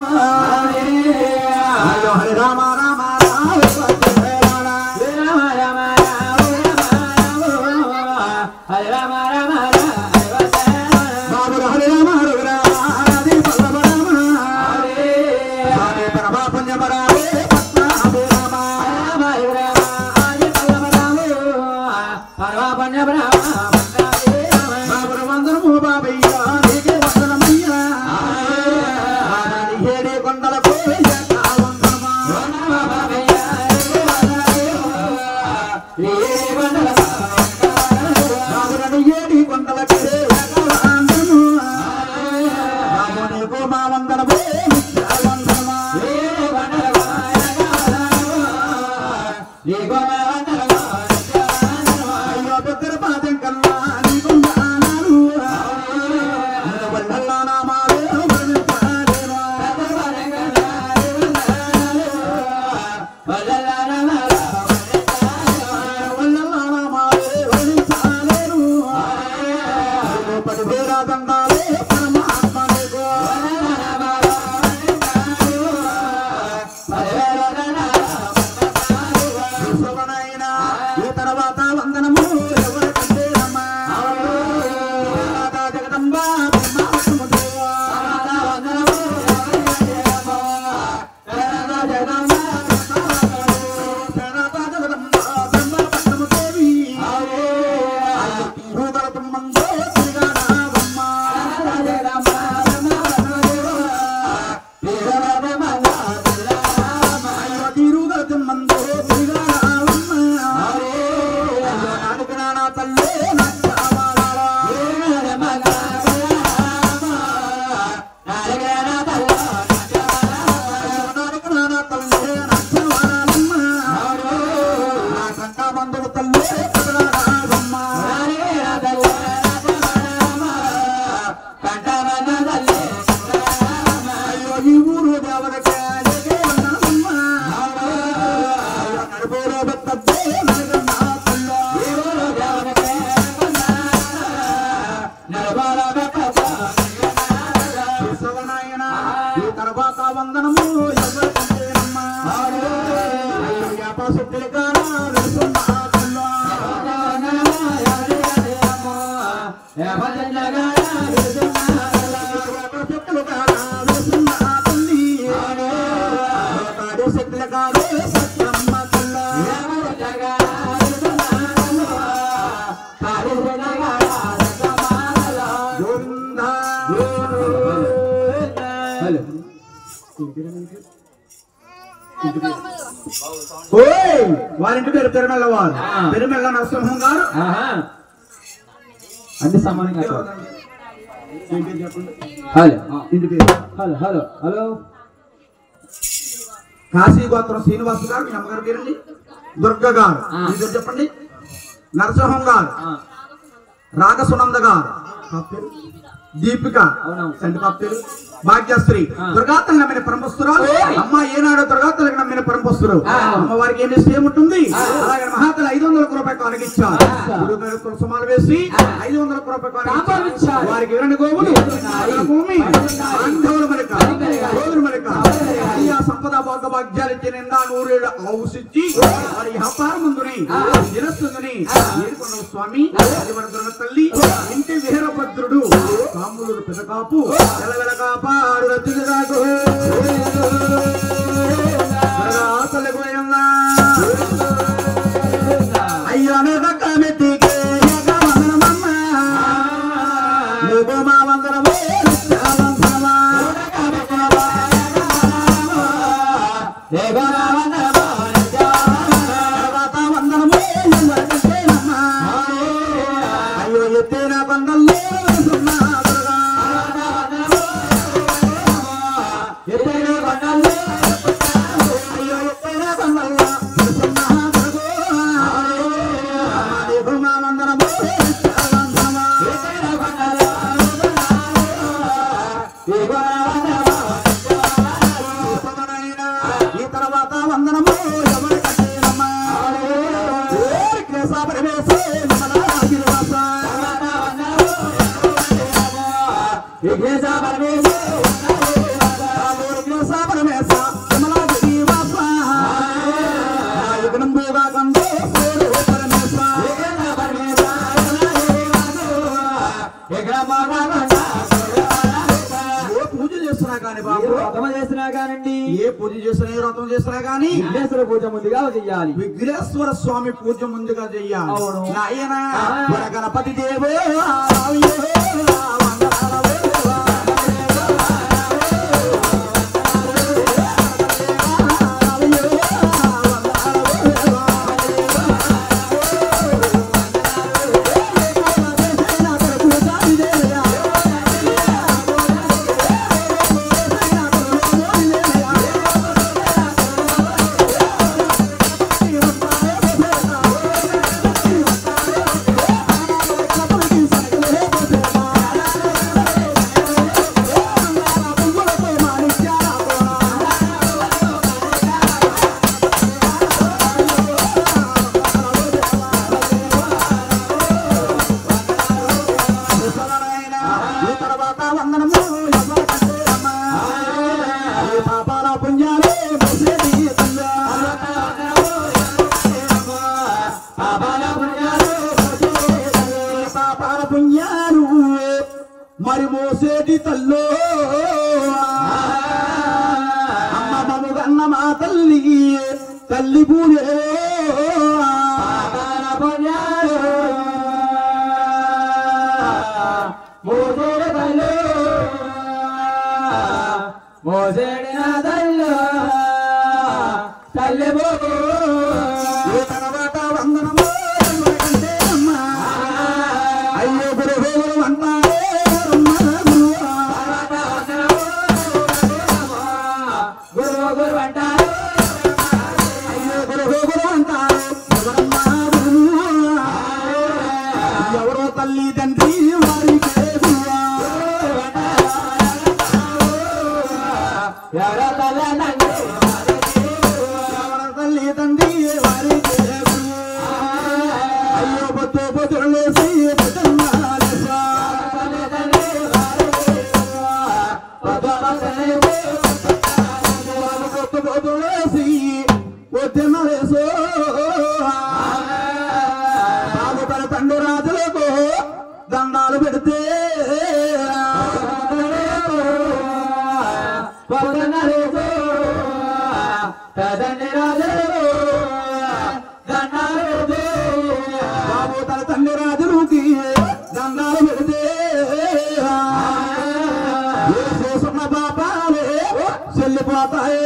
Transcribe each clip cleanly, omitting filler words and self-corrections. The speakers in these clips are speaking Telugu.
హరే రామ రామ వారింటి పేరు పెరుమెల్లవారు పెరుమెల్ల నరసింహం గారు అన్ని సమానంగా చెప్పండి. ఇంటి పేరు హలో హలో హలో కాశీ గోత్రం శ్రీనివాస్ గారు మీ అమ్మగారి పేరండి దుర్గ గారు మీరు చెప్పండి. నరసింహం గారు రాగసునంద గారు దీపిక సంటి పాప పేరు భాగ్యశ్రీ దుర్గాతలు నమ్మిన పరమస్తురాలు అమ్మ ఏనాడు దుర్గాతలకు నమ్మిన పరమస్తురు అమ్మవారికి ఏం నిశ్చయం ఉంటుంది. అలాగే మహాతలు 500 రూపాయలు అడిగిచ్చారు. తులసమాలు వేసి 500 రూపాయలు వారికి 2 గోవులు భూమి బాంధవుల మలిక గోవుల మలిక సంపద భోగ భాగ్యాలు ఇచ్చి నిండా 100 ఔషించి వారి వ్యాపారం ముందుని దినస్తుందని ఏడుకొండ స్వామి దుర్గ తల్లి ఇంటి వీరభద్రుడు కాములు పెదకాపు కాపాడు రతిరాకు అయ్యో కమిటీకి మా వందరమా అయ్యో ఎత్తేన కొండల్లో ఏ పూజ చేసినా ఏ వ్రతం చేసినా కానీ విఘ్నేశ్వర పూజ ముందుగా చెయ్యాలి. విఘ్నేశ్వర స్వామి పూజ ముందుగా చెయ్యాలి. అవును. నాయన గణపతి దేవో మరి మోసేటి తల్లో అమ్మ మముగన్న మా తల్లి తల్లి పూజే మోసేడి తల్లు మోసేడి నా తల్లు తల్లి తర్వాత వందనము అయ్యో గురువు అంటారే గురువు అంటారు అయ్యో గురువు అంటారు ఎవరో తల్లి తండ్రి వారికి ఎవరో తల్లి తల్లి తండ్రి వారికి అయ్యో పొద్దు పొద్దులేసి పొద్దులేసి పొద్దున్నలేసో బాబుపల తండ్రి రాజులకు దండాలు పెడితే బాబు తన తండ్రి రాజులకి దండాలు పెడితే చేస్తున్న పాపాలే చెల్లిపోతాయే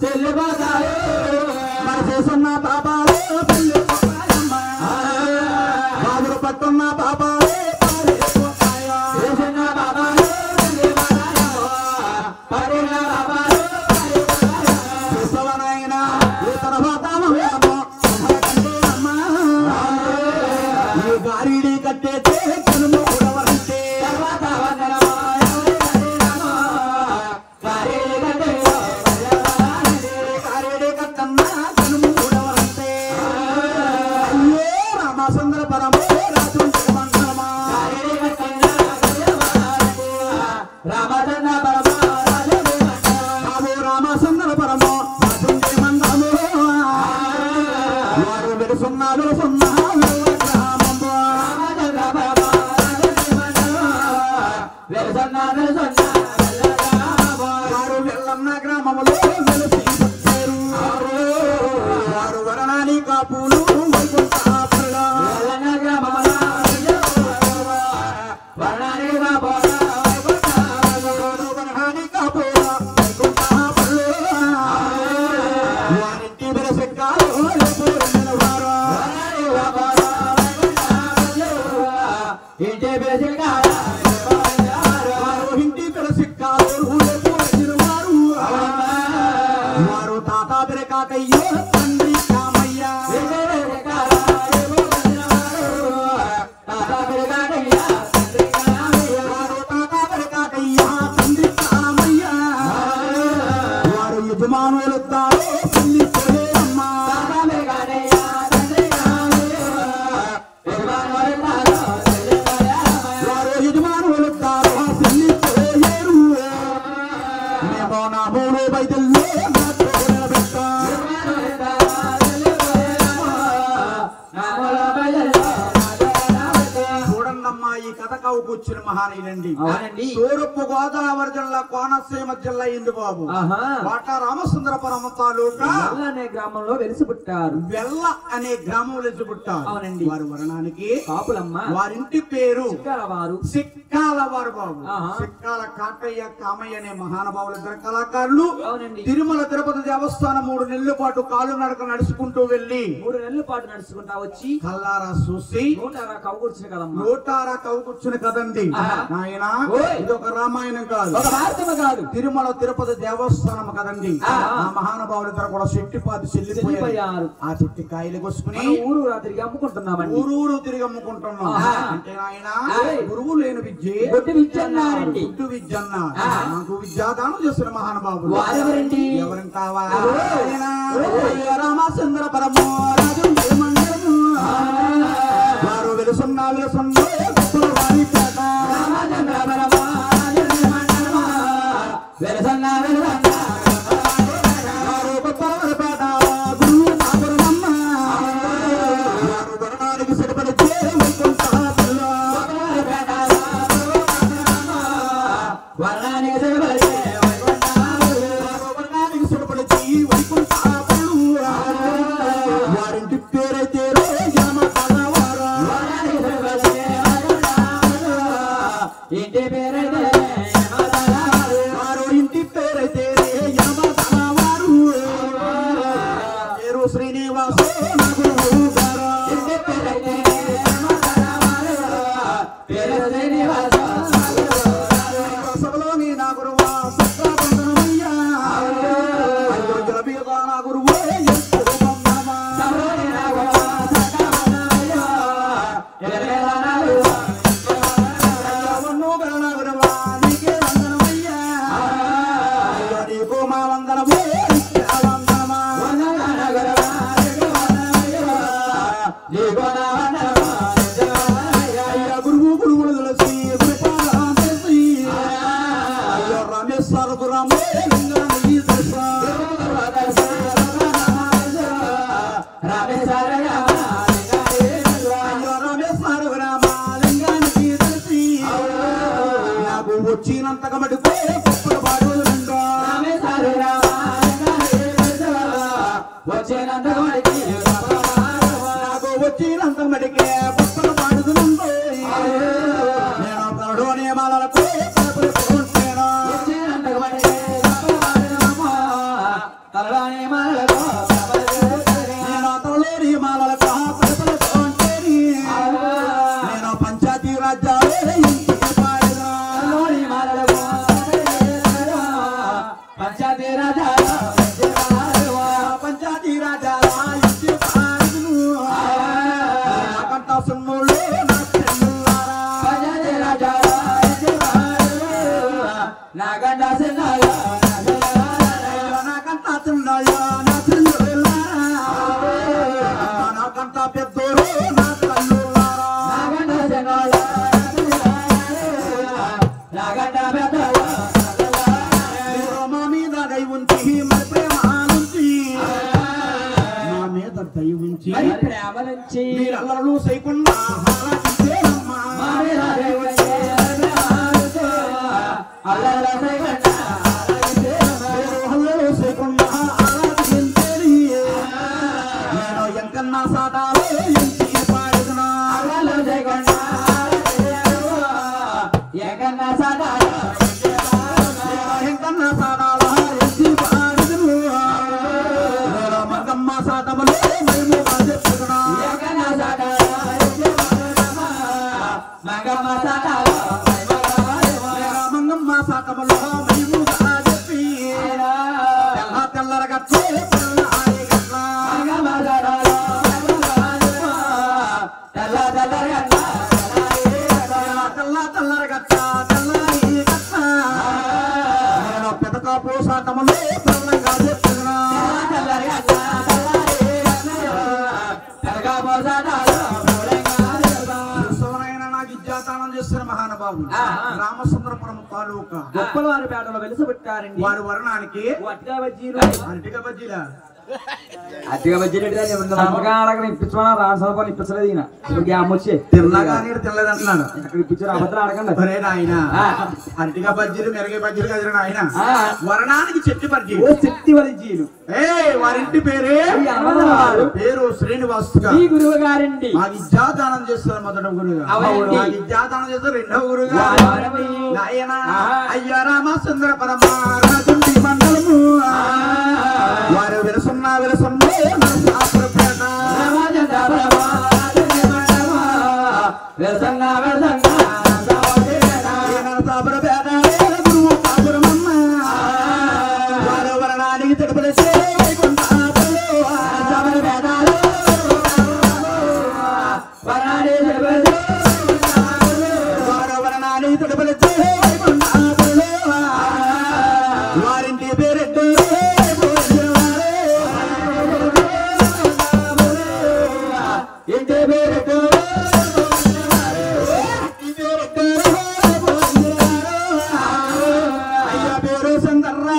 చెల్లిపోతాయి మరి చేస్తున్న పాపాలే చెల్లిపోతాయమ్మా బాబులు పట్టున్న పాపాలే గారిడి కట్టే కనుమ కూడవరంటే గారిడి కట్టన్నా కనుమ కూడవరంటే అయ్యో రామచంద్ర పరమో రాజు మండలమా రామచంద్ర పరమ బాబు రామచంద్ర పరమో రాజు మండలము వారు వెలుసున్నారు వారు వెల్లన్న గ్రామములో వెలిసి వచ్చారు వారు వరణాని కాపులు వైకుంఠాపురులా వరణాని కాపుల వైకుంఠాపురులా వారింటి వెలసెక్కాలు వారు ఇంటి బేసిగా ఇంటి వెలసెక్కాలు వారు తాత బిరకాకయ్యో తండ్రి కామయ్య వారు తాత బిరకాకయ్య తండ్రి కామయ్య వారు యజమానులుతారో పెళ్లి అమ్మా చూడండమ్మా ఈ కథ కూర్చున్న మహానీయులండి. అవునండి. తూర్పు గోదావరి జిల్లా కోనసీమ జిల్లా ఇందు బాబు కోట రామసుందరపురం తాలూకా అనే గ్రామంలో వెలిసి పుట్టారు. వెల్ల అనే గ్రామం వెలిసి పుట్టారు. అవునండి. వారి వర్ణానికి కాపులమ్మ. వారింటి పేరు వారు సిక్కాల వారు బాబు. సిక్కాల కాకయ్య కామయ్య అనే మహానుభావులు ఇద్దరు కళాకారులు. అవునండి. తిరుమల తిరుపతి దేవస్థానం 3 నెలల పాటు కాలు నడక నడుచుకుంటూ వెళ్ళి 3 నెలల పాటు నడుచుకుంటా వచ్చి కల్లారా చూసి నోటారా కౌగుర్చిన కదమ్మా. నోటారా కవుకూర్చుని కదండి నాయన. ఇది ఒక రామాయణం కాదు, ఒక వార్తమ కాదు, తిరుమల తిరుపతి దేవస్థానం కదండి. ఆ మహానుభావులు ఇద్దరు కూడా చెట్టిపాతి చెల్లిపోయారు. ఆ చెట్టి కాయలు కోసుకుని ఊరు తిరిగి అమ్ముకుంటున్నామండి. ఊరూరు తిరిగి అమ్ముకుంటున్నాం. అంటే నాయన గురువు లేని విద్య గుడ్డి విద్య అన్నారండి. గుడ్డు విద్య అన్నారు. నాకు విద్యాదానం చేసిన మహానుభావులు ఎవరండి? ఎవరిని కావాలి? రామచంద్ర పరమో రాజు వారు వెలుసున్నా వెలుసున్నా వారి పేట రామచంద్ర పరమో వెలుసన్నా వెలుసన్నా వారు గొప్పవారి పేట గురువు నాపురమమ్మ వారు వర్ణానికి సరిపడి వర్ణానికి సరిపడి వర్ణానికి సరిపడి వైకుంఠాపులు వారింటి పేరైతే ఇంటి పేరైతే వారు ఇంటి పేరైతే యమతలవారు పేరు శ్రీనివాస ఇంటి పేరైతే పేరు శ్రీనివాస సభలోని నా గురువా సత్యవందనమయ్యా అయోధ్య మీద నా గురువు వచ్చినంతగా మటుకు వచ్చినంత మటుకే పుస్తక పాడుతుందో నేను తడు నియమాలకు నేను పంచాయతీ రాజ్యాలు పంచాయతీ రాజాల కంట సున్నులు నాగండ నాకంట తిన్నాయా నా నాకంట పెద్దోరు నా మా మీద దయ ఉంచి మరి ప్రేమ నుంచి నా మీద దయ ఉంచి ప్రేమ నుంచి మీరల్లరూ చేయకుండా నేను ఎంకన్నా సాటాలు ఎంచి పాడుతున్నా ఎంకన్నా సాటాలు ఎంచి పాడుతున్నా మగమ్మ సాటములు మేము చెప్తున్నా మంగమ్మ సాటములు మేము చెప్పి తెల్లరగా పోసాటములు తెల్లగా చెప్తున్నా నాకు ఇజ్జాతానం చేస్తున్న మహానుభావులు రామచంద్రపురం తాలూకా గొప్పల వారి పేటలో వెలిసి పెట్టారండి. వారి వర్ణానికి అట్టిగా బజ్జీలు అరటిక బజ్జీలా అతిగా బడ్జెట్ సంతకం ఆడక ఇప్పించమన్నా రాసభ ఇప్పించలేదు ఈయన ఇప్పుడు అమ్మ వచ్చే తిన్నగా నీడు తినలేదు అంటున్నాడు. అక్కడ ఇప్పించారు అబద్ధాలు ఆడకండి. ఒరే నాయన అరటిగా బజ్జీలు మెరుగే బజ్జీలు కదిలిన ఆయన వరణానికి చెట్టి బజ్జీ శక్తి వరించీలు వారింటి పేరే పేరు శ్రీనివాస్ ఈ గురువు గారండి. మాకు విద్యాదానం చేస్తారు మొదటి గురుగా, మాకు విద్యాదానం చేస్తారు రెండవ గురుగా నాయన అయ్యా రామచంద్ర పరమారాజుండి మండలము వారు విరసన్నా విరసన్నే శాస్త్రపేట గురువు కాపురమమ్మ వారు వరణానికి తిరుపతి వారింటి పేరెట్టు ఇంటి పేరెట్టు అయ్యా పేరు సందర్రా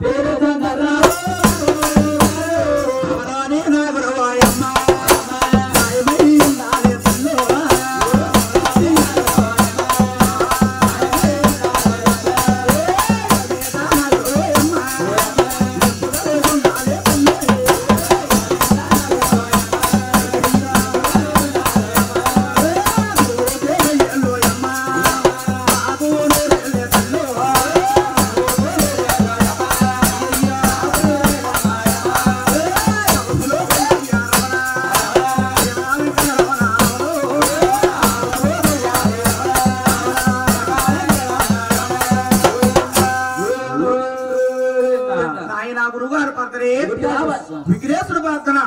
పేరు సందర్రా గురుగారు ప్రార్థనే విఘ్నేశ్వర ప్రార్థన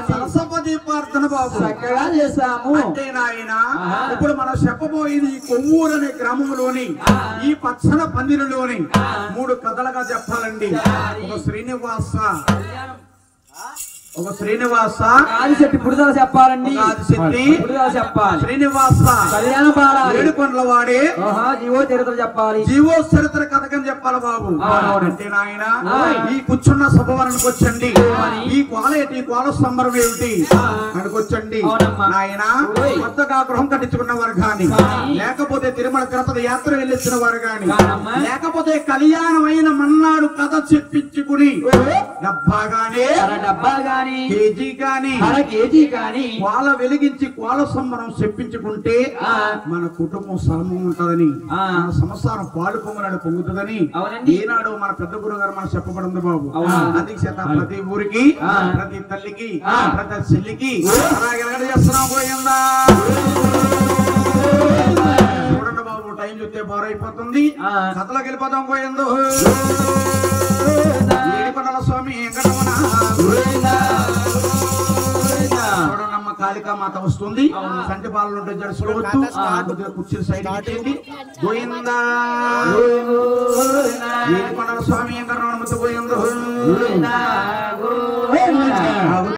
సరస్వతి ప్రార్థన బాబు చక్కగా చేస్తాము. అంటే నాయన ఇప్పుడు మనం చెప్పబోయేది ఈ కొవ్వూరు అనే గ్రామంలోని ఈ పచ్చన పందిరిలోని 3 కథలుగా చెప్పాలండి. ఒక శ్రీనివాస ఆదిశెట్టి పుడుదల చెప్పాలండి. ఆదిశెట్టి పుడుదల చెప్పాలి. శ్రీనివాస కళ్యాణ పాడాలి. ఏడుకొండల వాడే జీవో చరిత్ర చెప్పాలి. జీవో చరిత్ర కథకం చెప్పాలి బాబు. అంటే నాయన ఈ కూర్చున్న సభవరానికి వచ్చండి. ఈ కోల సంబరం ఏమిటి అనుకొచ్చండి నాయన. కొత్తగా గృహం కట్టించుకున్న వారు గాని, లేకపోతే తిరుమల తిరుపతి యాత్ర వెళ్ళిచ్చిన వారు గాని, లేకపోతే కళ్యాణమైన మన్నాడు కథ చెప్పించుకుని డబ్బా గాని కేజీ కానీ కోల వెలిగించి కోల సంబరం చెప్పించుకుంటే మన కుటుంబం సలమం ఉంటదని, మన సంసారం పాలు పొంగనాడు పొంగుతుందని ఈనాడు మన పెద్ద గురువు గారు మనం చెప్పబడింది బాబు. అందుకే చేత ప్రతి ఊరికి, ప్రతి తల్లికి, ప్రతి చెల్లికి అలాగే చేస్తున్నాం. పోయిందా చూడండి బాబు, టైం చూస్తే బారైపోతుంది. కథలోకి వెళ్ళిపోతాం. పోయిందో ఏడుకొండల స్వామి వెంకటరమణ చూడనమ్మ కాళికా మాత వస్తుంది. సంటి పాలన ఉంటే జడుసుకోవచ్చు. కుర్చీలు సైడ్ పెట్టండి. గోయిందా ఏడుకొండల స్వామి వెంకటరమణ ముద్దు. గోయిందో